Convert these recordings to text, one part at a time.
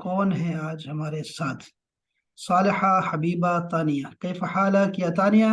कौन है आज हमारे साथ? सालिहा, हबीबा, तानिया। कैफ हालक या तानिया?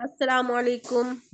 अस्सलाम वालेकुम।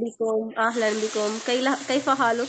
बिकुम, अहलन बिकुम। कैफा हालुक?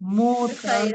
बिखैर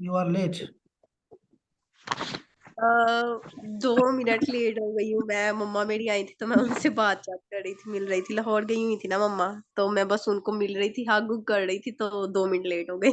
You are late. 2 मिनट लेट हो गई हूँ मैं। मम्मा मेरी आई थी तो मैं उनसे बात कर रही थी, मिल रही थी। लाहौर गई हुई थी ना मम्मा, तो मैं बस उनको मिल रही थी, हग कर रही थी, तो 2 मिनट लेट हो गई।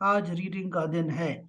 आज रीडिंग का दिन है।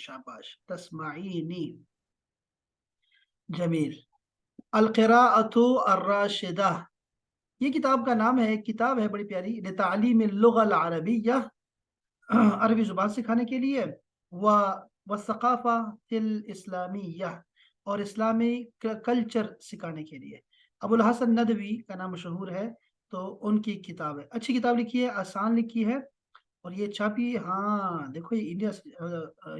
शाबाश, तस्माईनी। जमील। अलक़िराअतु अर्राशिदा, ये किताब का नाम है। किताब है बड़ी प्यारी। लितालीम लुग़ल अरबिय्या, अरबी जुबान सिखाने के लिए। व वसक़ाफ़ा तिल इस्लामिय्या, और इस्लामी कल्चर सिखाने के लिए। अबुल हसन नदवी का नाम मशहूर है, तो उनकी किताब है। अच्छी किताब लिखी है, आसान लिखी है। और ये छपी, हाँ देखो, ये इंडिया से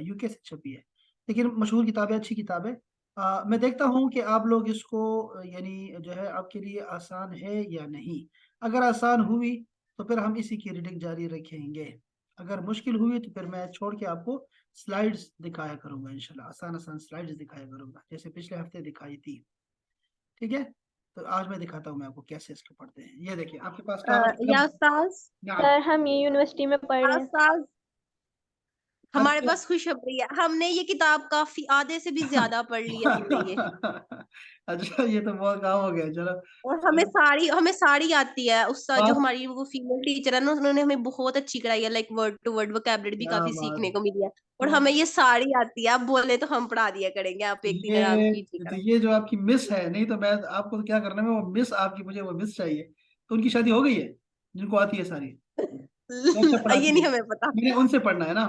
यूके से छपी है, लेकिन मशहूर किताब है, अच्छी किताब है। मैं देखता हूँ कि आप लोग इसको यानी जो है आपके लिए आसान है या नहीं। अगर आसान हुई तो फिर हम इसी की रीडिंग जारी रखेंगे। अगर मुश्किल हुई तो फिर मैं छोड़ के आपको स्लाइड्स दिखाया करूंगा, इंशाल्लाह आसान आसान स्लाइड्स दिखाया करूंगा, जैसे पिछले हफ्ते दिखाई थी। ठीक है, तो आज मैं दिखाता हूँ मैं आपको कैसे इसको पढ़ते हैं। ये देखिए आपके पास कागज या कलम। उस्ताज, नाम। सर, हम ये यूनिवर्सिटी में पढ़ रहे हैं। उस्ताज, हमारे अच्छा। पास खुशखबरी है। हमने ये किताब काफी आधे से भी ज्यादा पढ़ लिया हमने ये। अच्छा, ये तो बहुत काम हो गया। चलो और चलो। हमें सारी आती है। उसका जो बात हमारी वो फीमेल टीचर है ना, उन्होंने हमें बहुत अच्छी कराई है। Like word to word vocabulary भी क्या काफी बात। सीखने को मिली है। और तो हमें ये सारी आती है। आप बोले तो हम पढ़ा दिया करेंगे, आप एक दिन आराम ये तो कीजिएगा। ये जो आपकी मिस है, नहीं तो मैं आपको तो क्या करना है, वो मिस आपकी, मुझे वो मिस चाहिए। तो उनकी शादी हो गई है, जिनको आती है सारी? वो अच्छा ये पढ़ाती नहीं है? हमें पता। मैंने उनसे पढ़ना है ना,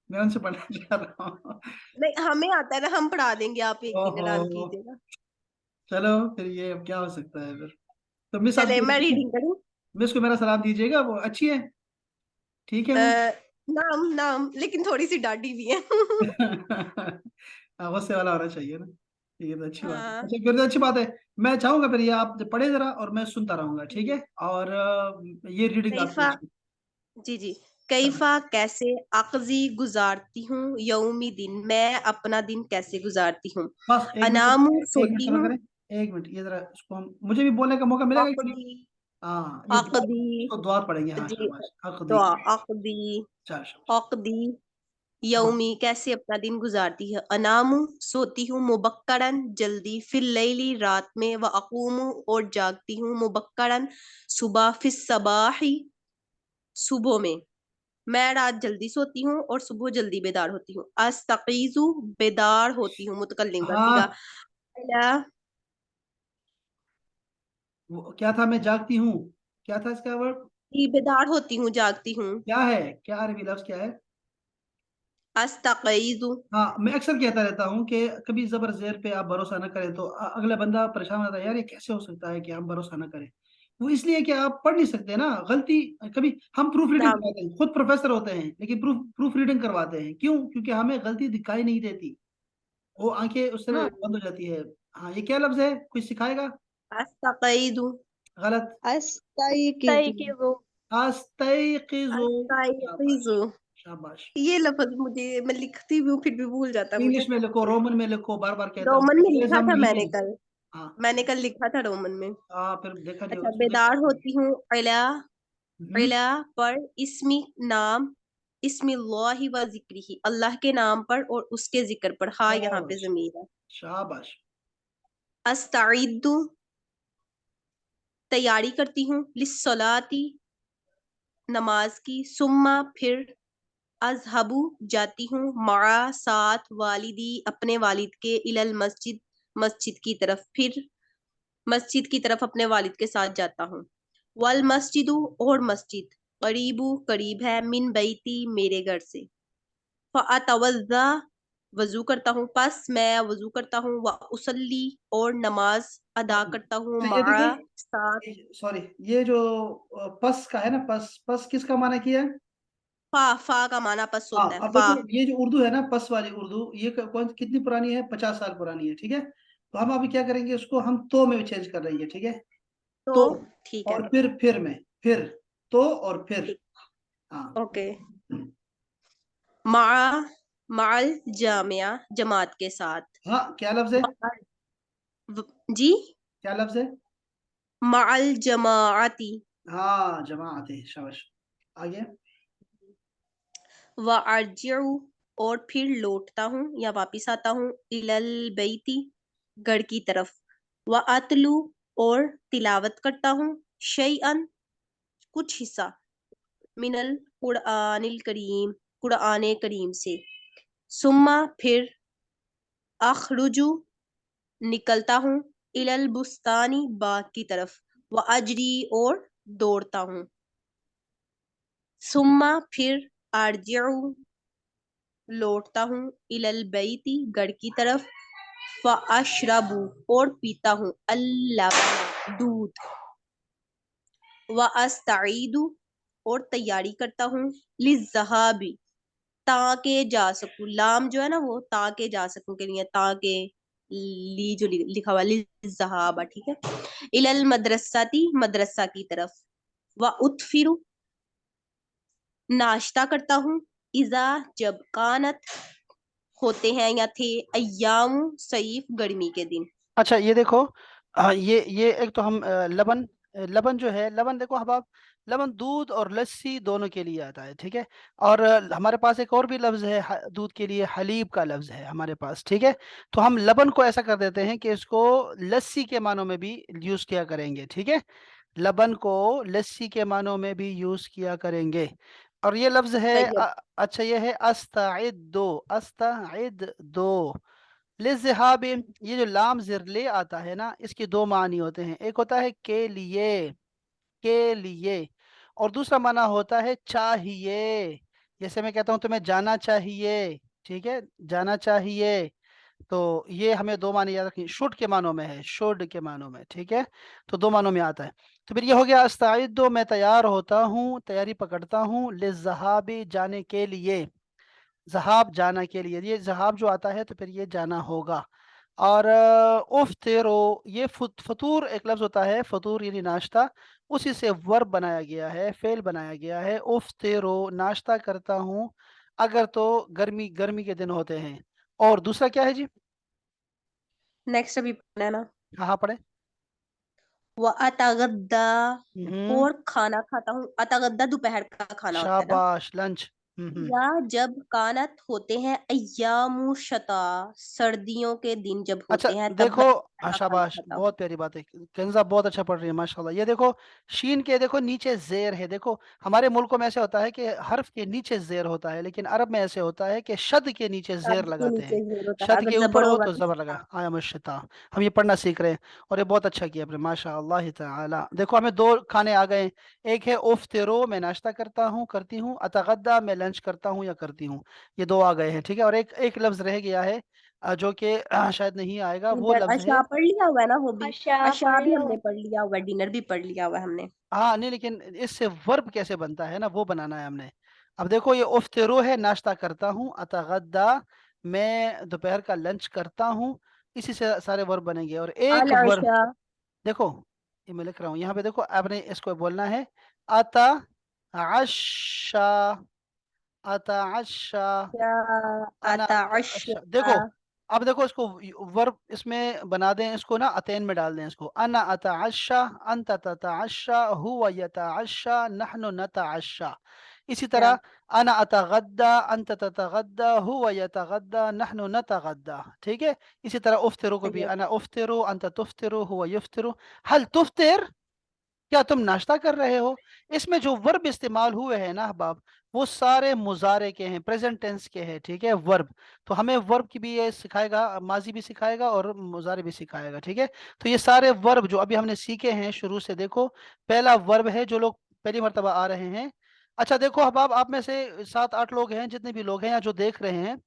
मैं उनसे पढ़ना चाह रहा हूँ। नहीं, हमें आता है ना, हम पढ़ा देंगे, आप एक दिन आराम ओहो, कीजिएगा। चलो फिर ये अब क्या हो सकता है फिर। तो मिस चले, आपकी मैं अच्छी है? रीडिंग करूँ? मिस को मेरा सलाम दीजिएगा, वो अच्छी है, ठीक है वो। नाम नाम लेकिन थोड़ी सी डांटी भी है। गुस्से वाला होना चाहिए ना। ये तो अच्छी बात है। हाँ। अच्छा, फिर तो अच्छी बात है। मैं चाहूंगा फिर ये आप पढ़े जरा और मैं सुनता रहूंगा, ठीक है। और ये रीडिंग आपकी कैफा, अच्छी। जी जी। चलो कैफा कैसे, अक्जी गुजारती हूँ, यौमी दिन मैं अपना दिन कैसे गुजारती हूँ। बस एक मिनट, अनामू एक मिनट सोती सबर हूँ। करें। एक मिनट, ये जरा उसको मुझे भी बोलने का मौका मिलेगा कि नहीं? अकदी, हाँ, ये दुआ, अकदी, इसको दुआ पढ़ेंगे। हाँ जी, शाबाश, हक दी। दुआ, अकदी, चल शाबाश। अकदी यौमी कैसे अपना दिन गुजारती है। अनामु सोती हूँ, मुबक्करन जल्दी, फिल लैली रात में, व अकूमु और जागती हूँ, मुबक्करन सुबह, फिस सबाही सुबह में। मैं रात जल्दी सोती हूँ और सुबह जल्दी बेदार होती हूँ। अस्तकीजु बेदार होती हूँ, मुतकल्लिम का सीगा। हाँ, क्या था, मैं जागती हूँ, क्या था इसका वर्ड, बेदार होती हूँ, जागती हूँ। क्या है, क्या अरबी लफ्ज क्या है? अस्तकीजु। हाँ, मैं अक्सर कहता रहता हूँ कि कभी जबर जेर पे आप भरोसा न करें, तो अगला बंदा परेशान होता है, यार ये कैसे हो सकता है कि हम भरोसा न करें। वो इसलिए कि आप पढ़ नहीं सकते ना, गलती कभी हम प्रूफ रीडिंग नाम करवाते हैं, खुद प्रोफेसर होते हैं लेकिन प्रूफ प्रूफ रीडिंग करवाते हैं, क्यों? क्योंकि हमें गलती दिखाई नहीं देती, वो आंखें उससे ना बंद हो जाती है। हाँ, ये क्या लफ्ज है, कोई सिखाएगा? अस्तकीजु। गलत। अस्तयकिज़ु। तयकिजु। अस्तयकिज़ु। शाबाश, अस्तयकिजु। शाबाश। ये लफ्ज मुझे, मैं लिखती भी हूँ फिर भी भूल जाता है मुझे। इंग्लिश में लिखो, रोमन में लिखो, बार बार कहता हूँ, रोमन में अंग्रेज लिखा हम था नहीं मैंने है। कल। हाँ, मैंने कल लिखा था रोमन में। हाँ, फिर देखा नहीं होगा, अच्छा, इसको देखा बेदार होगा। होती हूँ, इला हम्म, इला पर, इस्मी नाम, इस्मिल्लाहि व जिक्रिही अल्लाह के नाम पर और उसके जिक्र पर। हाँ, यहाँ पे शाबाश, जमीर है। शाबाश। अस्ताइदु तैयारी करती हूँ, लिस्सलाती नमाज की, सुम्मा फिर, अजहबु जाती हूँ, माआ साथ, वालिदी अपने वालिद के, इलल मस्जिद मस्जिद की तरफ, फिर मस्जिद की तरफ अपने वालिद के साथ जाता हूँ। वल मस्जिदु और मस्जिद, करीबु करीब है, मिन बैती मेरे घर से। फ़अतवज़्ज़ा वजू करता हूँ, पस मैं वजू करता हूँ, व उसल्ली और नमाज अदा हाँ, करता हूँ, तो ये माआ देखें, साथ। सॉरी, ये जो पस का है ना, पस पस किसका माना किया है? फा का माना पस हाँ, होता है, अब फा। देखो, ये जो उर्दू है ना, पस वाली उर्दू, ये कौन कितनी पुरानी है? 50 साल पुरानी है, ठीक है। तो हम अभी क्या करेंगे, उसको हम तो में चेंज कर रही है, ठीक है। तो तो ठीक है। और फिर में, फिर, तो और फिर। ठीक। हाँ। ओके। माआ माल जामिया जमात के साथ। हाँ, क्या लफ्ज है, जी। क्या लफ्ज है? माल जमाअती। हाँ, जमात है, शाबाश। आगे। व अर्जिउ और फिर लौटता हूँ या वापिस आता हूँ, इलल बैती घर की तरफ। व अतलू और तिलावत करता हूँ, शैअन कुछ हिस्सा, मिनल कुरआनिल करीम कुरआन करीम से। सुम्मा फिर, अखरुजु निकलता हूँ, इलल बुस्तानी बाग की तरफ। व अजरी और दौड़ता हूँ। सुम्मा फिर, अर्जिउ लौटता हूँ, इलल बैती घर की तरफ। फ़अशरबु और पीता हूँ, अल्लबन दूध। व अस्तईदु और तैयारी करता हूँ, लिज़्ज़हाबी ताके जा सकूं, लाम जो है ना वो ताके जा सकूं के लिए, ताके ली जो लिखा हुआ लिज़्ज़हाबा, ठीक है। इलल मदरसाती मदरसा की तरफ। व उत्फिरु नाश्ता करता हूँ, इजा जब कानत होते हैं या थे, अय्याम सईफ गर्मी के दिन। अच्छा, ये देखो, ये एक तो हम लबन, लबन जो है, लबन देखो अब आप, लबन दूध और लस्सी दोनों के लिए आता है, ठीक है। और हमारे पास एक और भी लफ्ज है दूध के लिए, हलीब का लफ्ज है हमारे पास, ठीक है। तो हम लबन को ऐसा कर देते हैं कि इसको लस्सी के मानों में भी यूज किया करेंगे, ठीक है। लबन को लस्सी के मानों में भी यूज किया करेंगे। और ये लफ्ज है तैयब। अच्छा, ये है अस्ताइद दो, अस्ताइद दो लिज़हाब। ये जो लाम ज़िरले आता है ना, इसके दो मानी होते हैं, एक होता है के लिए, और दूसरा माना होता है चाहिए। जैसे मैं कहता हूँ तुम्हें जाना चाहिए, ठीक है, जाना चाहिए। तो ये हमें दो माने याद रखनी, शुड के मानों में है, शुड के मानों में, ठीक है। तो दो मानों में आता है। तो फिर ये हो गया अस्ताइदो, मैं तैयार होता हूँ, तैयारी पकड़ता हूँ, लिज़हाबी जाने के लिए, जहाब जाना के लिए, ये जहाब जो आता है तो फिर ये जाना होगा। और उफ्तिरो, ये फतूर एक लफ्ज होता है, फतूर यानी नाश्ता, उसी से वर्ब बनाया गया है, फेल बनाया गया है। उफ्तिरो नाश्ता करता हूँ, अगर तो गर्मी गर्मी के दिन होते हैं। और दूसरा क्या है जी? नेक्स्ट अभी पढ़ना है ना। हाँ हाँ, पढ़े। व अतगद्दा हम्म, और खाना खाता हूँ, अतगद्दा दोपहर का खाना होता है ना। शाबाश, लंच, या जब कानत होते हैं अय्यामु शता, सर्दियों के दिन जब अच्छा होते हैं तब देखो, बरसात का खाना शाबाश, खाता हूँ। बहुत प्यारी बात है। कंजा बहुत अच्छा पढ़ रही है माशाल्लाह। ये देखो शीन के देखो नीचे जेर है। देखो हमारे मुल्कों में ऐसे होता है कि हर्फ के नीचे जेर होता है, लेकिन अरब में ऐसे होता है कि शद के नीचे जेर शद के लगाते नीचे हैं। जोर होता है, शद अगर के ऊपर जबड़ हो होगा तो तो जबर लगा, शता। आया मुश्ता। हम ये पढ़ना सीख रहे हैं और ये बहुत अच्छा किया आपने माशाअल्लाह ताला। देखो हमें दो खाने आ गए। एक है उफ्तिरो, मैं नाश्ता करता हूँ करती हूँ, अतगद्दा, मैं लंच करता हूँ या करती हूँ। ये दो आ गए हैं, ठीक है। और एक एक लफ्ज रह गया है जो कि शायद नहीं आएगा, वो डिनर लफ्ज अशा है। पढ़ लिया हुआ है ना, वो भी अच्छा अशा पढ़ भी लो। हमने पढ़ लिया हुआ है, डिनर भी पढ़ लिया हुआ है हमने। हाँ नहीं, लेकिन इससे वर्ब कैसे बनता है ना, वो बनाना है हमने। अब देखो ये उफ्तिरो है, नाश्ता करता हूँ, अतगद्दा, मैं दोपहर का लंच करता हूँ। इसी से सारे वर्ब बनेंगे। और एक अल वर्ब अशा देखो, ये मैं लिख रहा हूँ यहाँ पे, देखो आपने इसको बोलना है अता आशा, अता आशा, या अना अता अच्छा देखो, अशा अब देखो इसको वर्ब इसमें बना दें, इसको ना अतैन में डाल दें इसको। अना अताअशा, अंत तताअशा, हुवा यताअशा, नहनु नताअशा। इसी या तरह अना अतगद्दा, अंत ततगद्दा, हुवा यतगद्दा, नहनु नतगद्दा। ठीक है। इसी तरह उफ्तिरु को भी, सही है। अना उफ्तिरु, अंत तुफ्तिरु, हुवा युफ्तिरु। हल तुफ्तिर, क्या तुम नाश्ता कर रहे हो। इसमें जो वर्ब इस्तेमाल हुए हैं ना अहबाब, वो सारे मुजारे के हैं, प्रेजेंट टेंस के हैं, ठीक है, वर्ब। तो हमें वर्ब की भी ये सिखाएगा, माजी भी सिखाएगा और मुजारे भी सिखाएगा, ठीक है। तो ये सारे वर्ब जो अभी हमने सीखे हैं शुरू से, देखो पहला वर्ब है जो लोग पहली मर्तबा आ रहे हैं। अच्छा देखो अहबाब, आप में से 7-8 लोग हैं, जितने भी लोग हैं या जो देख रहे हैं,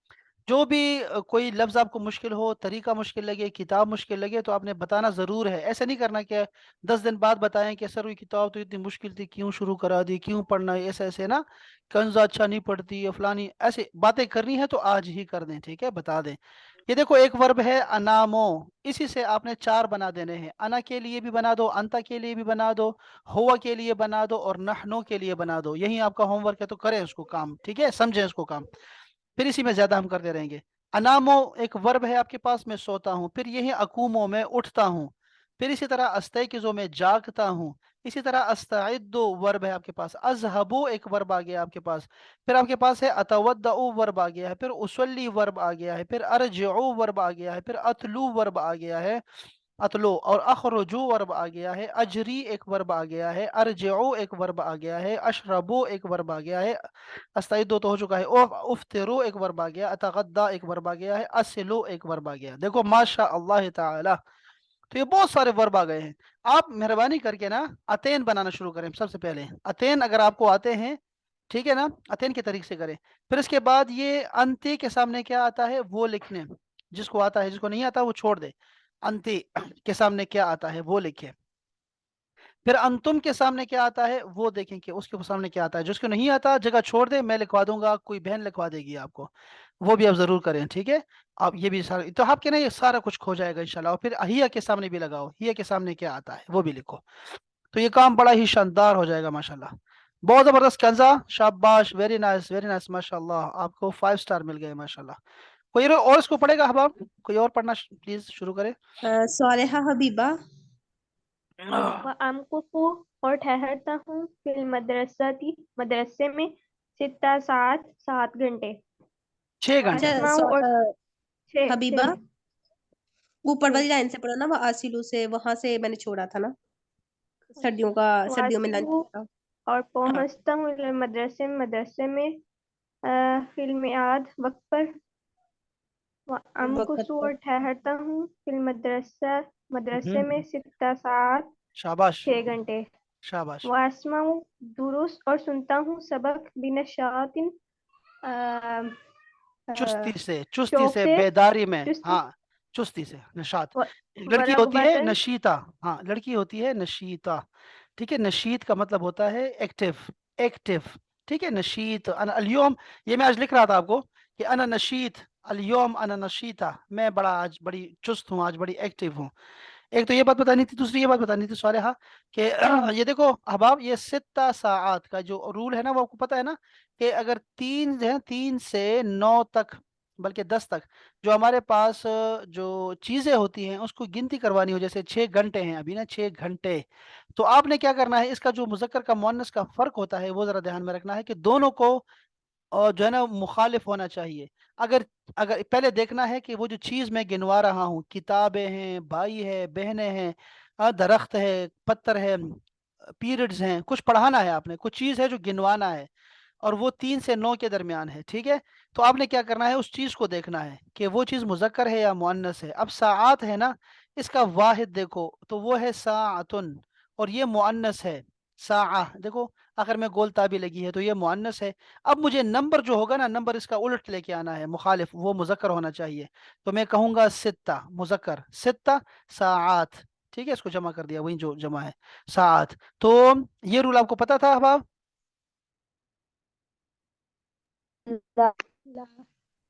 जो भी कोई लफ्ज़ आपको मुश्किल हो, तरीका मुश्किल लगे, किताब मुश्किल लगे, तो आपने बताना ज़रूर है। ऐसा नहीं करना कि 10 दिन बाद बताएं कि सर ये किताब तो इतनी मुश्किल थी, क्यों शुरू करा दी, क्यों पढ़ना है, ऐसे ऐसे ना, कंजा अच्छा नहीं पढ़ती या फलानी, ऐसे बातें करनी है तो आज ही कर दें, ठीक है, बता दें। ये देखो एक वर्ब है अनामो, इसी से आपने 4 बना देने हैं। अना के लिए भी बना दो, अंता के लिए भी बना दो, हुआ के लिए बना दो और नहनो के लिए बना दो। यही आपका होमवर्क है, तो करें उसको काम, ठीक है, समझें उसको काम। फिर इसी में ज्यादा हम करते रहेंगे। अनामो एक वर्ब है आपके पास, मैं सोता हूँ। फिर यही अकूमो में उठता हूँ। फिर इसी तरह अस्तैकिज़ो में जागता हूँ। इसी तरह अस्तइद्दु वर्ब है आपके पास। अज़हबु एक वर्ब आ गया आपके पास। फिर आपके पास है अतवद्दउ वर्ब आ गया है। फिर उसल्ली वर्ब आ गया है। फिर अरजिउ वर्ब आ गया है। फिर अतलू वर्ब आ गया है, अतलो। और अखरुजु वर्ब आ गया है। अजरी एक वर्ब आ गया है। अर्जिउ एक वर्ब आ गया है। अशरबु एक वर्ब आ गया है। अस्तईदो तो हो चुका है। उफ्तिरु एक वर्ब आ गया। अतगद्दा एक वर्ब आ गया है। असिलु एक वर्ब आ गया। देखो माशा अल्लाह ताला, तो ये बहुत सारे वर्ब आ गए हैं। आप मेहरबानी करके ना अतैन बनाना शुरू करें। सबसे पहले अतैन अगर आपको आते हैं, ठीक है ना, अतैन के तरीके से करें। फिर इसके बाद ये अंते के सामने क्या आता है वो लिखने, जिसको आता है, जिसको नहीं आता वो छोड़ दे। अंते के सामने क्या आता है वो लिखे। फिर अंतुम के सामने क्या आता है वो देखें कि उसके सामने क्या आता है। जिसको नहीं आता जगह छोड़ दे, मैं लिखवा दूंगा, कोई बहन लिखवा देगी आपको, वो भी आप जरूर करें, ठीक है। आप ये भी सारा, तो आपके ना ये सारा कुछ खो जाएगा इंशाल्लाह। और फिर हिया के सामने भी लगाओ, हिया के सामने क्या आता है वो भी लिखो। तो ये काम बड़ा ही शानदार हो जाएगा माशाल्लाह। बहुत जबरदस्त कंजा, शाबाश, वेरी नाइस माशाल्लाह। आपको 5 स्टार मिल गए माशाल्लाह। कोई और इसको पढ़ेगा हबाब, कोई और पढ़ना प्लीज शुरू करे। सालेहा हबीबा व अमकुसु और ठहरता हूँ फिल मदरसती मदरसे में सित्ता सात 7 घंटे। 6 घंटे। अच्छा अस्माउ और हबीबा, छः ऊपर वाली छः लाइन से पढ़ो ना, वो आसिलू से, वहां से मैंने छोड़ा था ना, सर्दियों में लंच वासिलु था। और पहुँचता हूँ इलल मदरसे में फिल मियाद वक्त पर। व वक्त अमकुसु पर। और ठहरता हूँ फिल मदरसे में हम्म, सित्ता सात शाबाश 6 घंटे। शाबाश। वास्माउ दुरुस और सुनता हूँ सबक बिनशातिन चुस्ती शौक से, से बेदारी में, चुस्ती हाँ, चुस्ती से, नशात। व लड़की होती है वरगबतन नशीता, हाँ लड़की होती है नशीता, ठीक है। नशीत का मतलब होता है एक्टिव, एक्टिव, ठीक है। नशीत अलियोम, ये मैं आज लिख रहा था आपको कि अना नशीत, अलियोम अना नशीता, मैं बड़ा आज बड़ी चुस्त हूँ, आज बड़ी एक्टिव हूँ। एक तो ये बात बतानी थी, दूसरी ये बात बतानी थी सारे, हाँ, कि ये देखो अहबाब, ये सित्ता साआत का जो रूल है ना, वो आपको पता है ना, कि अगर 3 से 9 तक, बल्कि 10 तक, जो हमारे पास जो चीजें होती हैं उसको गिनती करवानी हो, जैसे 6 घंटे हैं अभी ना, 6 घंटे, तो आपने क्या करना है, इसका जो मुजक्कर का मुअन्नस का फर्क होता है वो जरा ध्यान में रखना है कि दोनों को और जो है ना मुखालिफ होना चाहिए। अगर अगर पहले देखना है कि वो जो चीज़ मैं गिनवा रहा हूँ, किताबें हैं, भाई है, बहनें हैं, दरख्त है, पत्थर है, पीरियड्स हैं, कुछ पढ़ाना है आपने, कुछ चीज़ है जो गिनवाना है, और वो 3 से 9 के दरमियान है, ठीक है। तो आपने क्या करना है, उस चीज़ को देखना है कि वो चीज़ मुज़क्कर है या मुअन्नस है। अब साआत है ना, इसका वाहिद देखो तो वो है साअतुन, और ये मुअन्नस है साआ, देखो अगर मैं गोल ताबी लगी है तो ये मुअन्नस है। अब मुझे नंबर जो होगा ना, नंबर इसका उलट लेके आना है, मुखालिफ, वो मुज़क्कर होना चाहिए। तो मैं कहूँगा सित्ता, मुज़क्कर सित्ता साआत, ठीक है, इसको जमा कर दिया, वही जो जमा है साआत। तो ये रूल आपको पता था अहबाब? ला।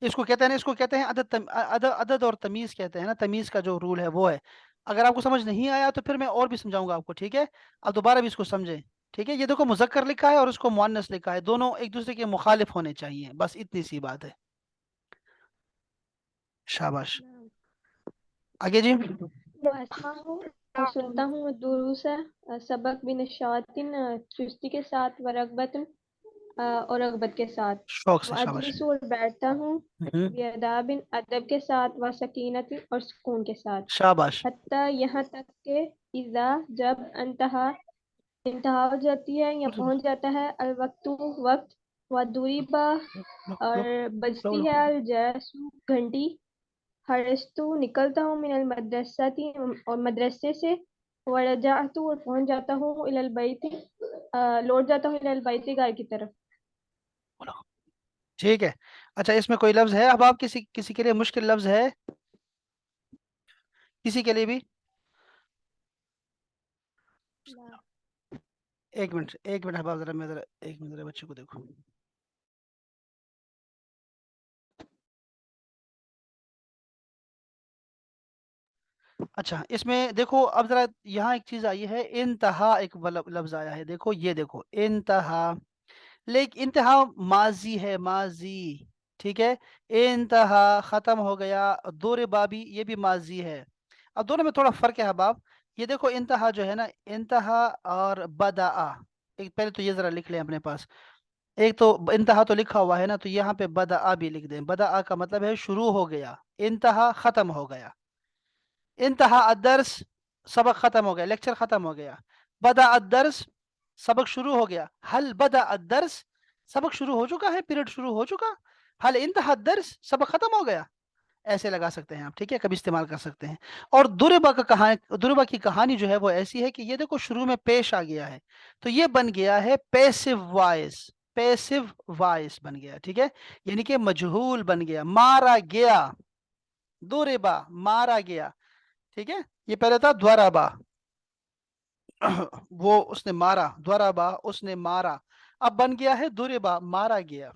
इसको कहते हैं ना, इसको कहते हैं अदद, अदद और तमीज कहते हैं ना, तमीज का जो रूल है वो है। अगर आपको समझ नहीं आया तो फिर मैं और भी समझाऊंगा आपको, ठीक है। अब दोबारा भी इसको समझें, ठीक है। ये देखो मुजक्कर लिखा है और इसको मुअन्नस लिखा है, दोनों एक दूसरे के मुखालिफ होने चाहिए, बस इतनी सी बात है। शाबाश, आगे जी। वअस्माउ और सुनता हूँ दुरूसा सबक बिनशातिन चुस्ती के साथ व रगबतन और रगबत के साथ। शौक व से, शाबाश। अजलिसु और बैठता हूँ हम्म, बिअदाबिन अदब के साथ व सकीनतिन और सुकून के साथ। शाबाश। हत्ता यहाँ तक के इज़ा जब अंतहा इंतहा हो जाती है या पहुंच जाता है अल वक्तु वक्त व दुरीबा लो लो और लो बजती लो। है अल जैसु घंटी। हरस्तु निकलता हूँ मिनल मदरसाती और मदरसे से। वरजातु और पहुंच जाता हूँ इलल बैती लौट जाता हूँ इलल बैती घर की तरफ। बोलो। ठीक है। अच्छा, इसमें कोई लफ्ज है अब, आप किसी किसी के लिए मुश्किल लफ्ज है, किसी के लिए भी? एक मिनट, एक मिनट अहबाब, जरा मैं जरा एक मिनट, जरा बच्चे को देखो। अच्छा, इसमें देखो अब जरा, यहाँ एक चीज आई है, इंतहा, एक लफ्ज आया है, देखो ये देखो इंतहा, लेकिन इंतहा माजी है, माजी, ठीक है। इंतहा खत्म हो गया, दौर बाबी ये भी माजी है। अब दोनों में थोड़ा फर्क है अहबाब। ये देखो इंतहा जो है ना, इंतहा और बदाआ, एक पहले तो ये जरा लिख लें अपने पास। एक तो इंतहा तो लिखा हुआ है ना, तो यहाँ पे बदाआ भी लिख दें। बदाआ का मतलब है शुरू हो गया, इंतहा खत्म हो गया। इंतहा अदर्स, सबक खत्म हो गया, लेक्चर खत्म हो गया। बदा अदर्स, सबक शुरू हो गया। हल बदा अदर्स, सबक शुरू हो चुका है, पीरियड शुरू हो चुका। हल इंतहा अदर्स, सबक खत्म हो गया। ऐसे लगा सकते हैं आप, ठीक है, कभी इस्तेमाल कर सकते हैं। और दुर्बा का कहानी, दुर्बा की कहानी जो है वो ऐसी है कि ये देखो शुरू में पेश आ गया है, तो ये बन गया है पैसिव वॉइस, पैसिव वॉइस बन गया, ठीक है। यानी कि मजहूल बन गया, मारा गया, दुर्बा मारा गया, ठीक है। ये पहले था द्वाराबा, वो उसने मारा, द्वाराबा उसने मारा, अब बन गया है दुरेबा, मारा गया।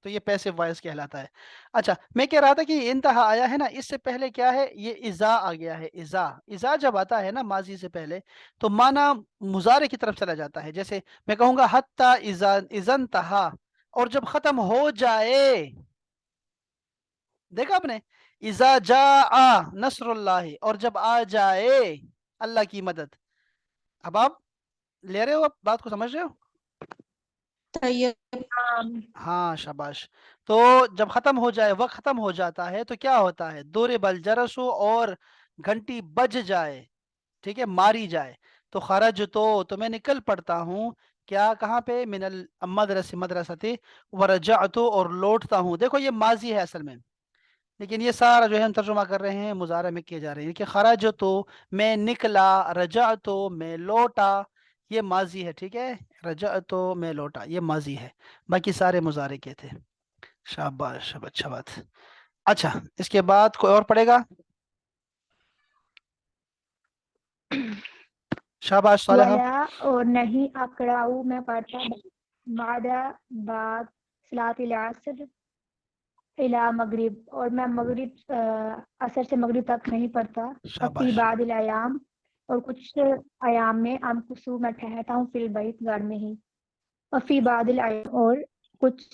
तो ये पैसिव वॉइस कहलाता है। अच्छा, मैं कह रहा था कि इंतहा आया है ना, इससे पहले क्या है, ये इजा आ गया है। इजा, इजा जब आता है ना माजी से पहले, तो माना मुजारे की तरफ चला जाता है। जैसे मैं कहूंगा हत्ता इजा इजन तहा, और जब खत्म हो जाए, देखा आपने, इजा जा आ नसरुल्लाह, और जब आ जाए अल्लाह की मदद। अब आप ले रहे हो, आप बात को समझ रहे हो? तैयब। हाँ, शाबाश। तो जब खत्म हो जाए, वक्त खत्म हो जाता है, तो क्या होता है, दोरे बल जरसो, और घंटी बज जाए, ठीक है, मारी जाए। तो खरज तो मैं निकल पड़ता हूँ, क्या, कहाँ पे, मिनल मदरसे, मदरसते, वरजातो, और लौटता हूँ। देखो ये माजी है असल में, लेकिन ये सारा जो है हम तर्जुमा कर रहे हैं, मुजारे में किए जा रहे हैं कि खराज तो मैं निकला, रजा तो मैं लौटा, ये माजी है, ठीक है। रजा तो मैं लौटा, ये माजी है, बाकी सारे मुजारे के थे। शाबाश, अब अच्छा बात। अच्छा, इसके बाद कोई और पढ़ेगा? शाबाश सालेहा। वला और नहीं अकराऊ मैं पढ़ता बादा बाद सलातिल असर इला मगरिब और मैं मगरिब असर से मगरिब तक नहीं पढ़ता। वफी शाबाश। बादिल अयाम और कुछ अयाम में अम कुसू मैं ठहरता हूँ फिल बैत घर में ही। वफी बादिल अयाम और कुछ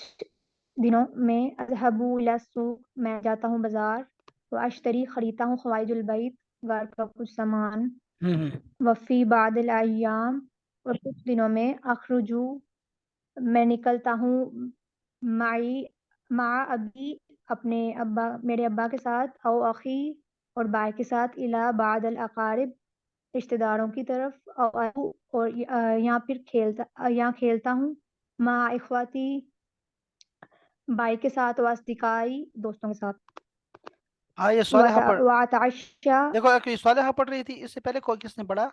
दिनों में अज़हबू इला सूक मैं जाता हूँ बाजार। व अश्तरी खरीदता हूँ ख्वाइजुल बैत घर का कुछ सामान। वफ़ी बादिल अय्याम और कुछ दिनों में अखरुजू मैं निकलता हूँ माई माँ अभी अपने अब्बा मेरे अब्बा के साथ, औ अखी और भाई के साथ, इला बाद अल अकारिब रिश्तेदारों की तरफ, और यहाँ खेलता हूँ, माँ इखवाती भाई के साथ, वास्तिकाई दोस्तों के साथ, हाँ ये स्वालिहा पढ़, वाताशा देखो एक ये स्वालिहा पढ़ रही थी, इससे पहले कोई किसने पढ़ा?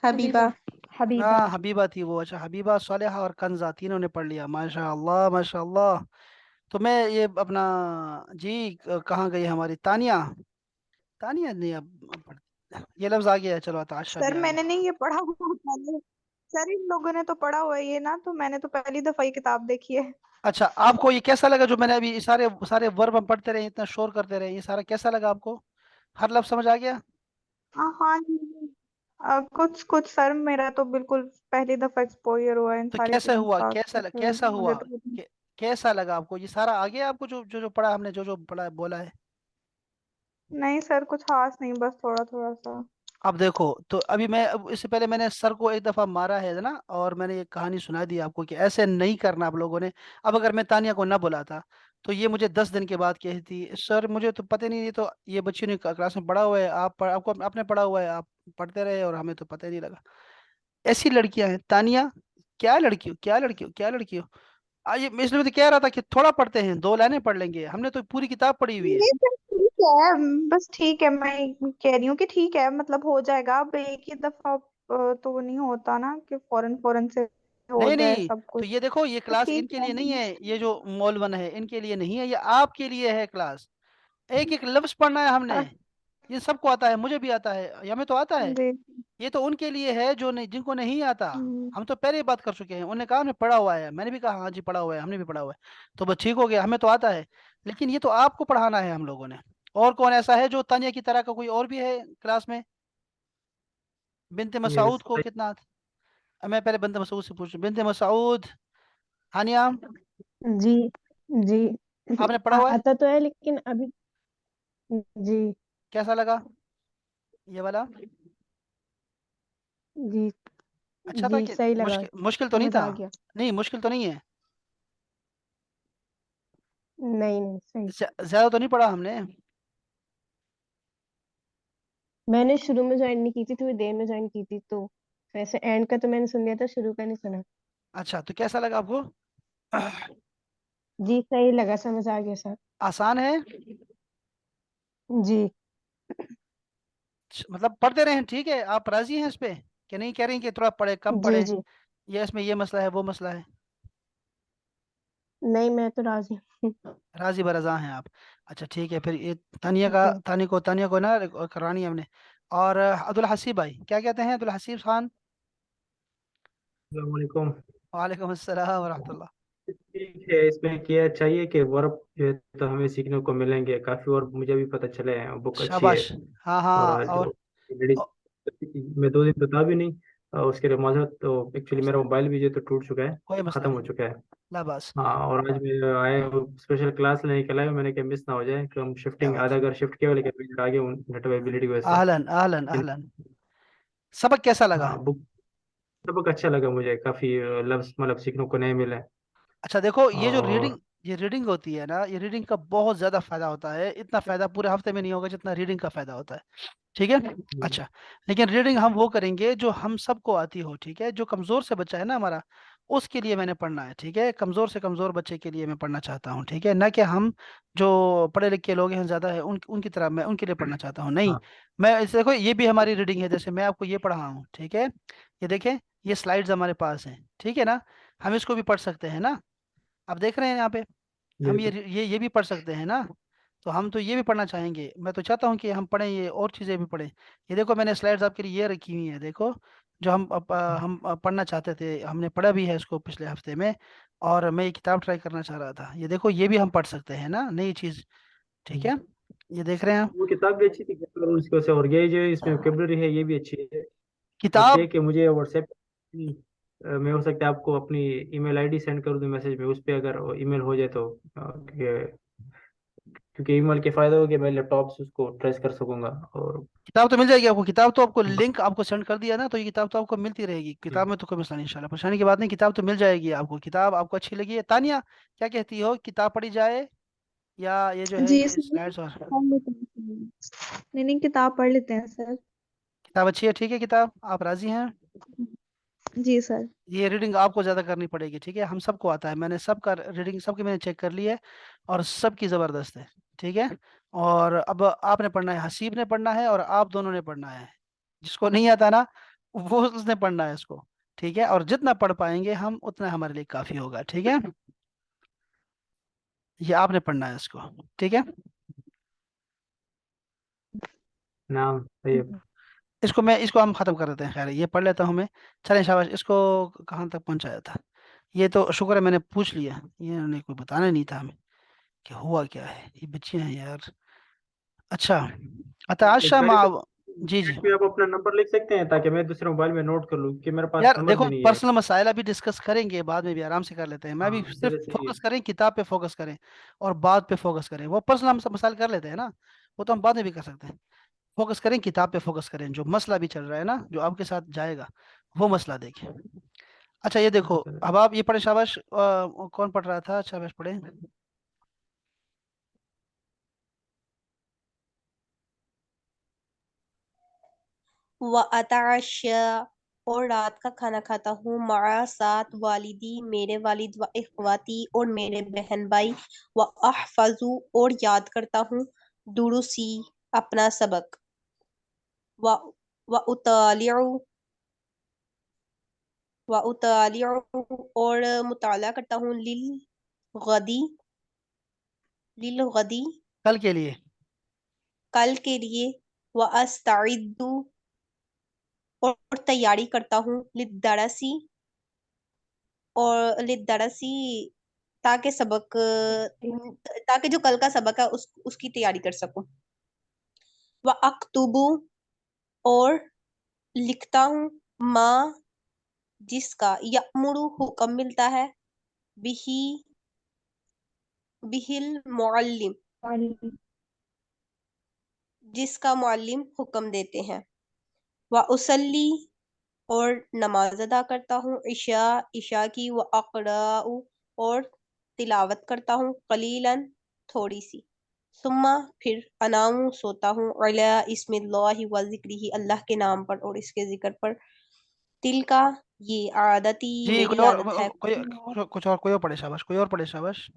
हबीबा। हबीबा। हाँ हबीबा थी वो। अच्छा हबीबा, स्वालिहा और कंजा तीनों ने पढ़ लिया, माशाअल्लाह माशाअल्लाह। तो मैं ये अपना जी कहाँ गई हमारी तानिया? तानिया नहीं, अब ये लफ्ज आ गया है, चलो ताशा भी सर आ मैंने गया। नहीं ये पढ़ा हुआ पहले। सर इन लोगों ने तो पढ़ा हुआ है ये ना, तो मैंने तो पहली दफा ये किताब देखी है। अच्छा आपको ये कैसा लगा जो मैंने अभी ये सारे सारे वर्ब हम पढ़ते रहे, इतना शोर करते रहे, ये सारा कैसा लगा आपको? हर लफ्ज समझ आ गया? हाँ जी जी। कुछ कुछ सर, मेरा तो बिल्कुल पहली दफा एक्सपोजर हुआ है इन तो सारी कैसे चीजों हुआ, का, कैसा तो फिर कैसा हुआ, मुझे तो कै, कैसा लगा आपको? ये सारा आ गया आपको जो जो जो पढ़ा हमने, जो जो पढ़ा बोला है? नहीं सर, कुछ खास नहीं, बस थोड़ा थोड़ा सा। अब देखो, तो अभी मैं अब इससे पहले मैंने सर को एक दफा मारा है ना, और मैंने ये कहानी सुना दी आपको कि ऐसे नहीं करना आप लोगों ने। अब अगर मैं तानिया को ना बुलाता तो ये मुझे 10 दिन के बाद कहती सर मुझे तो पता ही नहीं, ये तो ये बच्ची ने क्लास में पढ़ा हुआ है, आपको आपने पढ़ा हुआ है, आप पढ़ते रहे और हमें तो पता ही नहीं लगा। ऐसी लड़कियां हैं तानिया। क्या लड़की हो, क्या लड़की हो, क्या लड़की हो? मैं इसलिए तो कह रहा था कि थोड़ा पढ़ते हैं, 2 लाइनें पढ़ लेंगे, हमने तो पूरी किताब पढ़ी हुई है। नहीं सर ठीक है, बस ठीक है, मैं कह रही हूँ कि ठीक है, मतलब हो जाएगा। अब एक ही दफा तो नहीं होता ना कि फौरन फौरन से हो नहीं जाए नहीं, सब तो कुछ। ये देखो ये तो क्लास ठीक इनके है। लिए नहीं है, ये जो मॉल 1 है इनके लिए नहीं है, ये आपके लिए है क्लास। एक एक लफ्ज पढ़ना है हमने। अ, ये सबको आता है, मुझे भी आता है, या हमें तो आता है। जी। ये तो उनके लिए है जो नहीं, जिनको नहीं आता। हम्म, हम तो पहले ही बात कर चुके हैं, उन्होंने कहा हमने पढ़ा हुआ है, मैंने भी कहा हाँ जी पढ़ा हुआ है, हमने भी पढ़ा हुआ है। तो बस ठीक हो गया, हमें तो आता है। लेकिन ये तो आपको पढ़ाना है हम लोगों ने। और कौन ऐसा है जो तानिया की तरह का कोई और भी है क्लास में? बिनते मसूद यस। को कितना मैं पहले बिनते मसूद से पूछूं, बिनते मसूद, हानिया, जी जी। आपने पढ़ा हुआ है? आता तो है लेकिन अभी। जी कैसा लगा ये वाला? जी। अच्छा था जी कि सही लगा। मुश्किल, मुश्किल तो नहीं समझ था? आ गया। नहीं मुश्किल तो नहीं है? नहीं नहीं सही। ज्यादा तो नहीं पढ़ा हमने? मैंने शुरू में ज्वाइन नहीं की थी, थोड़ी देर में ज्वाइन की थी, तो वैसे एंड का तो मैंने सुन लिया था, शुरू का नहीं सुना। अच्छा तो कैसा लगा आपको? जी सही लगा, समझ आ गया सर। आसान है? जी मतलब पढ़ते रहे हैं, ठीक है, आप राजी हैं इस पे कि नहीं कह रही कि थोड़ा पढ़े कम जी पढ़े? जी। ये इसमें ये मसला है वो मसला है? नहीं मैं तो राजी हूँ। राजी बरजा हैं आप? अच्छा ठीक है, फिर ये तानिया का, जी तानिया को ना करानी है हमने। और अब्दुल हसीब भाई क्या कहते हैं, अब्दुल हसीब खान? अस्सलाम वालेकुम। वालेकुम अस्सलाम वरहमतुल्लाह। ठीक है, इसमें क्या चाहिए कि वर्ब जो है तो हमें सीखने को मिलेंगे काफ़ी, और मुझे भी पता चले हैं बुक अच्छी है। शाबाश। हाँ हाँ, और जो और लेडीज, मैं 2 दिन तो था भी नहीं, उसके लिए माजरत। तो एक्चुअली मेरा मोबाइल भी जो है तो टूट चुका है, कोई मसला ख़त्म हो नहीं, चुका है। ला बस। हाँ, और आज मैं आया स्पेशल क्लास लेने के लिए, मैंने कहा मिस ना हो जाए, कि हम क्या शिफ्टिंग बात आधा है, घर शिफ्ट किया हुआ, लेकिन मैं आगे हूँ नेट अवेलेबिलिटी की वजह से। अहलन अहलन लेकिन अहलन। सबक कैसा लगा? हाँ, बुक सबक अच्छा लगा मुझे, काफ़ी लफ्ज़ मतलब सीखने को नए मिले। अच्छा देखो, ये जो रीडिंग, और ये रीडिंग होती है ना, ये रीडिंग का बहुत ज्यादा फायदा होता है, इतना फायदा पूरे हफ्ते में नहीं होगा जितना रीडिंग का फायदा होता है। ठीक है। अच्छा, लेकिन रीडिंग हम वो करेंगे जो हम सबको आती हो, ठीक है? जो कमजोर से बच्चा है ना हमारा, उसके लिए मैंने पढ़ना है, ठीक है? कमजोर से कमजोर बच्चे के लिए मैं पढ़ना चाहता हूँ, ठीक है? ना कि हम जो पढ़े लिखे लोग हैं ज्यादा है उनकी तरह मैं उनके लिए पढ़ना चाहता हूँ, नहीं। हाँ, मैं इसे देखो, ये भी हमारी रीडिंग है, जैसे मैं आपको ये पढ़ा हूँ, ठीक है? ये देखें, ये स्लाइड्स हमारे पास हैं, ठीक है ना? हम इसको भी पढ़ सकते हैं ना? आप देख रहे हैं यहाँ पे, हम बिल्कुल। ये भी पढ़ सकते हैं ना? तो हम तो ये भी पढ़ना चाहेंगे, मैं तो चाहता हूँ कि हम पढ़ें, ये और चीज़ें भी पढ़ें। ये देखो मैंने स्लाइड्स आपके लिए ये रखी हुई है, देखो जो हम पढ़ना चाहते थे, हमने पढ़ा भी है इसको पिछले हफ्ते में। और मैं ये किताब ट्राई करना चाह रहा था, ये देखो ये भी हम पढ़ सकते हैं ना, नई चीज़। ठीक है, ये देख रहे हैं आप वो किताब भी अच्छी थी, और उसकी वजह से, और ये जो इसमें वोकेबलरी है ये भी अच्छी है। बस ये किताब। है कि मुझे व्हाट्सएप, मैं हो सकता है आपको अपनी ईमेल आईडी सेंड कर दूं मैसेज में, उस पर अगर ईमेल हो जाए तो, क्योंकि क्योंकि ईमेल के फायदा हो गया, मैं लैपटॉप से उसको ट्रेस कर सकूंगा। और किताब तो मिल जाएगी आपको, किताब तो आपको लिंक आपको सेंड कर दिया ना, तो ये किताब तो आपको मिलती रहेगी, किताब में तो कोई मसला नहीं, इंशाल्लाह परेशानी की बात नहीं, किताब तो मिल जाएगी आपको। किताब आपको अच्छी लगी है तानिया? क्या कहती हो, किताब पढ़ी जाए या ये जो है जी ये सर, स्लाइड्स? और पढ़ लेते हैं सर। नहीं नहीं, किताब पढ़ लेते हैं सर। किताब अच्छी है, ठीक है, किताब आप राजी हैं? जी सर। ये रीडिंग आपको ज़्यादा करनी पड़ेगी, ठीक है, हम सबको आता है, मैंने सबका रीडिंग सबकी मैंने चेक कर ली है और सबकी ज़बरदस्त है, ठीक है। और अब आपने पढ़ना है, हसीब ने पढ़ना है और आप दोनों ने पढ़ना है, जिसको नहीं आता ना वो उसने पढ़ना है इसको, ठीक है। और जितना पढ़ पाएंगे हम उतना हमारे लिए काफ़ी होगा, ठीक है। ये आपने पढ़ना है इसको, ठीक है। नाम तैयब। इसको हम ख़त्म कर देते हैं, खैर ये पढ़ लेता हूँ मैं। चलें शाबाश, इसको कहाँ तक पहुँचाया था? ये तो शुक्र है मैंने पूछ लिया, ये उन्हें कोई बताना नहीं था हमें कि हुआ क्या है, ये बच्चियां हैं यार। अच्छा, अताशा गाड़ी मा, पे जी जी। गेट पे आप अपना नंबर लिख सकते हैं, ताकि मैं दूसरे मोबाइल में नोट कर लूँ, कि मेरे पास यार नंबर देखो, भी नहीं है। पर्सनल मसाइल अभी डिस्कस करेंगे, बाद में भी आराम से कर लेते हैं, मैं भी हाँ, सिर्फ चलिए सही है। फोकस करें, किताब पे फोकस करें और बात पे फोकस करें। वो पर्सनल हम सब मसाइल कर लेते हैं ना, वो तो हम बाद में भी कर सकते हैं। फोकस करें, किताब पे फोकस करें, जो मसला भी चल रहा है ना, जो आपके साथ जाएगा वो मसला देखें। अच्छा ये देखो, चलिए। अब आप ये पढ़े शाबाश, कौन पढ़ रहा था, शाबाश पढ़े। व अताशा, और रात का खाना खाता हूँ, मआ साथ वालिदी, मेरे वालिद, व इखवाती, और मेरे बहन भाई, व अहफजू, और याद करता हूँ, दुरुसी, अपना सबक, व व उतालिउ, व उतालिउ, और मुताला करता हूँ, गदी, लिल गदी, कल के लिए। कल के लिए, व अस्ताइदु, और तैयारी करता हूँ, लिदरसी, और लिदरसी, ताकि सबक, ताकि जो कल का सबक है उसकी तैयारी कर सकूं। व अक्तुबु, और लिखता हूँ, माँ, जिसका, यअमुरु, हुक्म मिलता है, बिही, बिहिल मुअल्लिम, वाली- जिसका मुअल्लिम हुक्म देते हैं। व उसल्ली, और नमाज अदा करता हूँ, ईशा, ईशा की, व अक़राउ, और तिलावत करता हूँ, कलीलन, थोड़ी सी, सुम्मा, फिर अनामु, सोता हूँ, अला इस्मिल्लाहि व ज़िक्रिही, अल्लाह के नाम पर और इसके जिक्र पर, तिल का, ये आदती, जी मेरी कोई और, आदत है। कुछ और कोई और पढ़े शाबाश, कोई और पढ़े शाबाश।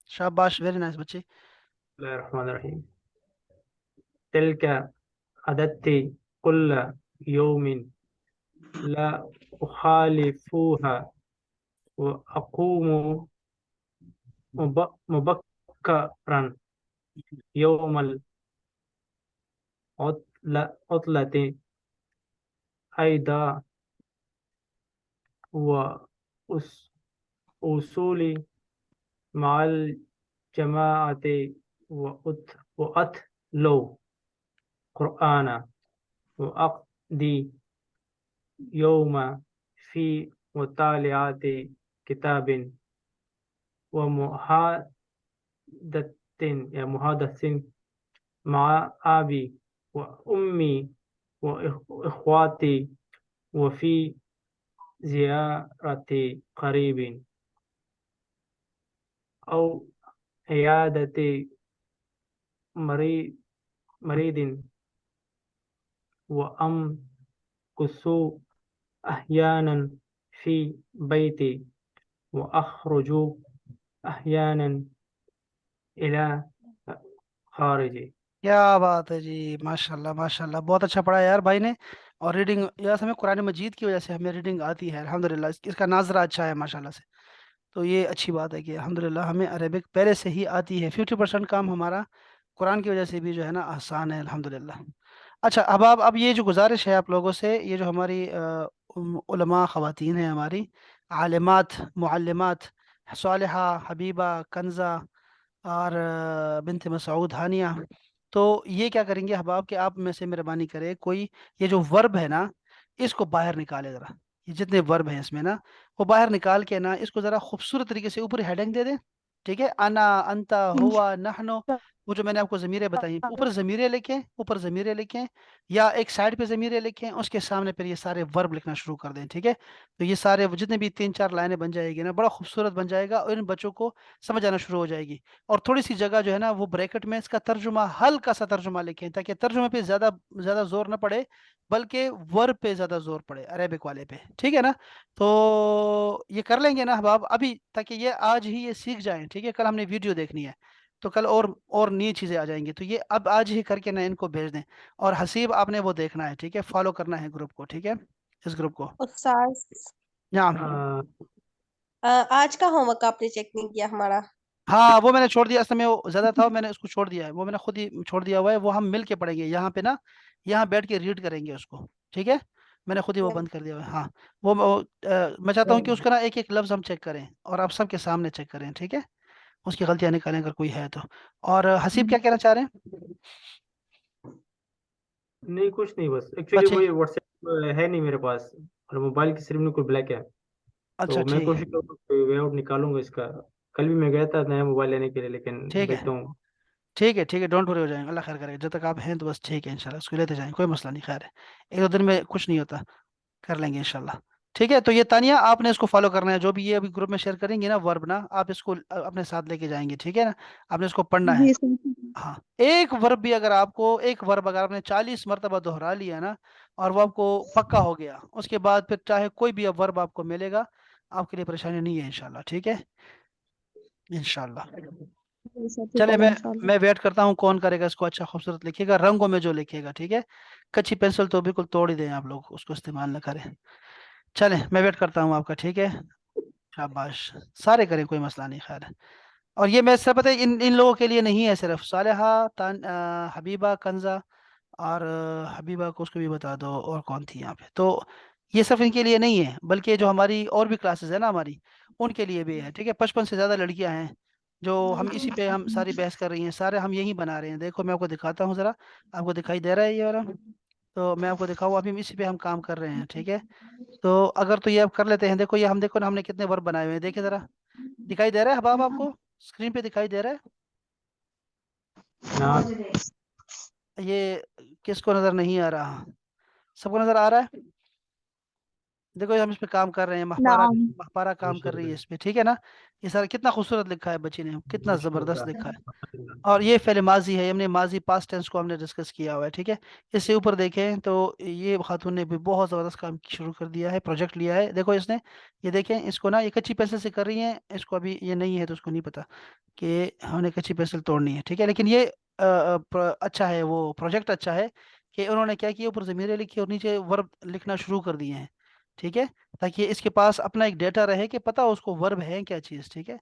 शाबाश, वेरी नाइस बच्चे। बिस्मिल्लाहिर्रहमानिर्रहीम। तिल्का अदत्ती कुल्ला यौमिन ला उखालिफूहा व अकूमु मुबक्करन यौमल उतलती अयदा व उस उसूली माल जमाअते व अत लो कुरआना व अक़दी यौमा फी मुतालिआति किताबिन व मुहादसिन मा आबी व उम्मी व इख्वाती व फी ज़ियारति क़रीबिन औ इयादति मरी मरीदिन व अम कुसु अहयानन फी बैती व अखरुजु अहयानन इला खारिजी। क्या बात है जी, माशाल्लाह माशाल्लाह, बहुत अच्छा पढ़ा यार भाई ने। और रीडिंग यार हमें कुरान मजीद की वजह से हमें रीडिंग आती है अल्हम्दुलिल्लाह, इसका नाजरा अच्छा है माशाल्लाह से। तो ये अच्छी बात है कि अल्हम्दुलिल्लाह हमें अरेबिक पहले से ही आती है, 50% काम हमारा कुरान की वजह से भी जो है ना आसान है अल्हम्दुलिल्लाह। अच्छा, अब ये जो गुजारिश है आप लोगों से, ये जो हमारी उलमा ख़वातीन हैं, हमारी आलिमात, मुअल्लिमात, सालिहा, हबीबा, कंजा और बिनत मसऊद, हानिया, तो ये क्या करेंगे अहबाब कि आप में से मेहरबानी करें कोई, ये जो वर्ब है ना इसको बाहर निकाले ज़रा, ये जितने वर्ब हैं इसमें ना वो बाहर निकाल के ना इसको ज़रा खूबसूरत तरीके से ऊपर हेडिंग दे दें, ठीक है, अना, अंता, हुआ, नहनो, वो जो मैंने आपको ज़मीरें बताई, हाँ, ऊपर ज़मीरें लिखें, ऊपर ज़मीरें लिखें, या एक साइड पे ज़मीरें लिखें, उसके सामने फिर ये सारे वर्ब लिखना शुरू कर दें, ठीक है। तो ये सारे जितने भी 3-4 लाइनें बन जाएगी ना, बड़ा खूबसूरत बन जाएगा और इन बच्चों को समझ आना शुरू हो जाएगी। और थोड़ी सी जगह जो है ना, वो ब्रैकेट में इसका तर्जुमा, हल्का सा तर्जुमा लिखें, ताकि तर्जुमे पे ज़्यादा ज़्यादा जोर ना पड़े, बल्कि वर्ब पे ज़्यादा जोर पड़े, अरेबिक वाले पे, ठीक है ना। तो ये कर लेंगे ना अहबाब अभी, ताकि ये आज ही ये सीख जाएं, ठीक है। कल हमने वीडियो देखनी है, तो कल और नई चीज़ें आ जाएंगी, तो ये अब आज ही करके ना इनको भेज दें। और हसीब आपने वो देखना है, ठीक है, फॉलो करना है ग्रुप को, ठीक है, इस ग्रुप को। उस्ताद हाँ आज का होमवर्क आपने चेक नहीं किया हमारा। हाँ, वो मैंने छोड़ दिया, असल में वो ज़्यादा था, मैंने उसको छोड़ दिया है, वो मैंने खुद ही छोड़ दिया हुआ है। वो हम मिल के पढ़ेंगे यहाँ पे ना, यहाँ बैठ के रीड करेंगे उसको, ठीक है। मैंने खुद ही वो बंद कर दिया हुआ है। हाँ, मैं चाहता हूँ कि उसका ना एक एक लफ्ज़ हम चेक करें, और आप सबके सामने चेक करें, ठीक है। उसकी गलतियाँ निकालें अगर कोई है तो। और हसीब क्या कहना चाह रहे हैं? नहीं कुछ नहीं, बस एक्चुअली अच्छा मुझे व्हाट्सएप है नहीं मेरे पास, और मोबाइल की स्क्रीन बिल्कुल ब्लैक है। अच्छा, तो मैं ठीक है, कोशिश करूँगा वे आउट निकालूंगा इसका। कल भी मैं गया था नया मोबाइल लेने के लिए, लेकिन ठीक है, देखता हूँ। ठीक है, ठीक है, डोंट वरी, हो जाएंगे, अल्लाह खैर करेगा। जब तक आप हैं तो बस ठीक है, इंशाल्लाह उसको लेते जाएंगे, कोई मसला नहीं, खैर है, 1-2 दिन में कुछ नहीं होता, कर लेंगे इंशाल्लाह। ठीक है, तो ये तानिया आपने इसको फॉलो करना है, जो भी ये अभी ग्रुप में शेयर करेंगे ना वर्ब ना, आप इसको अपने साथ लेके जाएंगे, ठीक है ना। आपने इसको पढ़ना है। जी सर। हाँ, एक वर्ब भी अगर आपको, एक वर्ब अगर आपने 40 मरतबा दोहरा लिया ना, और वो आपको पक्का हो गया, उसके बाद फिर चाहे कोई भी अब वर्ब आपको मिलेगा, आपके लिए परेशानी नहीं है इंशाल्लाह, ठीक है, इंशाल्लाह। जी सर, ठीक चले, होगा इंशाल्लाह। मैं वेट करता हूँ कौन करेगा इसको, अच्छा खूबसूरत लिखिएगा, रंगों में जो लिखिएगा, ठीक है। कच्ची पेंसिल तो बिल्कुल तोड़ ही दें आप लोग, उसको इस्तेमाल न करें। चलें, मैं वेट करता हूँ आपका, ठीक है। शाबाश, सारे करें, कोई मसला नहीं, खैर है। और ये मैं सब पता है, इन इन लोगों के लिए नहीं है, सिर्फ सालेहा, हबीबा, कंजा, और हबीबा को उसको भी बता दो, और कौन थी यहाँ पे, तो ये सिर्फ इनके लिए नहीं है, बल्कि जो हमारी और भी क्लासेस है ना हमारी, उनके लिए भी है, ठीक है। 55 से ज़्यादा लड़कियां हैं, जो हम इसी पे हम सारी बहस कर रही हैं, सारे हम यही बना रहे हैं। देखो मैं आपको दिखाता हूँ ज़रा, आपको दिखाई दे रहा है ये वाला, तो मैं आपको दिखाऊँ, अभी हम इसी पे हम काम कर रहे हैं, ठीक है। तो अगर तो ये आप कर लेते हैं, देखो ये हम, देखो ना हमने कितने वर्ब बनाए हुए हैं, देखिए ज़रा, दिखाई दे रहा है हबाब आपको, स्क्रीन पे दिखाई दे रहा ना है ये? किसको नज़र नहीं आ रहा? सबको नज़र आ रहा है? देखो ये हम इस पे काम कर रहे हैं, महपारा नाम। महपारा काम कर रही है इस पे, ठीक है ना। ये सारा कितना खूबसूरत लिखा है बच्ची ने, कितना ज़बरदस्त लिखा है। और ये फेल माजी है, हमने माजी पास्ट टेंस को हमने डिस्कस किया हुआ है, ठीक है। इससे ऊपर देखें तो ये खातून ने भी बहुत ज़बरदस्त काम शुरू कर दिया है, प्रोजेक्ट लिया है, देखो इसने, ये देखें इसको ना, ये कच्ची पेंसिल से कर रही है इसको, अभी ये नहीं है तो उसको नहीं पता कि हमने कच्ची पेंसिल तोड़नी है, ठीक है। लेकिन ये अच्छा है, वो प्रोजेक्ट अच्छा है कि उन्होंने क्या किया, ऊपर ज़मीरें लिखी और नीचे वर्ब लिखना शुरू कर दिए हैं, ठीक है, ताकि इसके पास अपना एक डेटा रहे कि पता हो उसको वर्ब है क्या चीज़, ठीक है।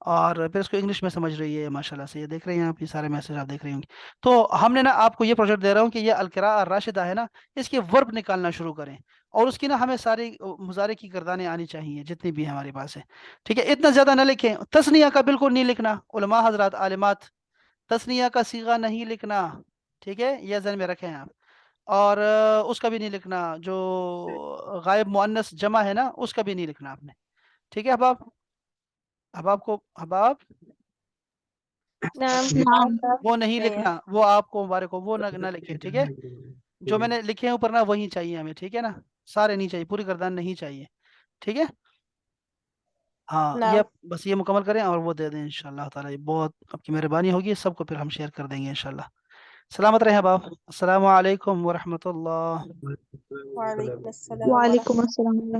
और फिर इसको इंग्लिश में समझ रही है माशाल्लाह से, ये देख रहे हैं आप, ये सारे मैसेज आप देख रही होंगी। तो हमने ना आपको ये प्रोजेक्ट दे रहा हूँ कि ये अलकिरा राशिदा है ना, इसके वर्ब निकालना शुरू करें, और उसकी ना हमें सारी मुजारे की गर्दानें आनी चाहिए जितनी भी हमारे पास है, ठीक है। इतना ज़्यादा ना लिखें, तस्निया का बिल्कुल नहीं लिखना, उलमा हजरात आलिमात, तस्निया का सीगा नहीं लिखना, ठीक है, यह ज़हन में रखें आप। और उसका भी नहीं लिखना, जो गायब मुअन्नस जमा है ना, उसका भी नहीं लिखना आपने, ठीक है। अब आप नाम नाम। वो नहीं नहीं है। लिखना, वो आपको मुबारक हो, वो ना लिखे, ठीक है। जो मैंने लिखे हैं ऊपर ना, वही चाहिए हमें, ठीक है ना, सारे नहीं चाहिए, पूरी गर्दान नहीं चाहिए, ठीक है। हाँ, ये नाम बस ये मुकम्मल करें और वो दे दें इंशाल्लाह ताला, ये बहुत आपकी मेहरबानी होगी, सबको फिर हम शेयर कर देंगे इंशाल्लाह। सलामत रहें बाप, अस्सलामु अलैकुम व रहमतुल्लाह। वालेकुम अस्सलाम। वालेकुम अस्सलाम।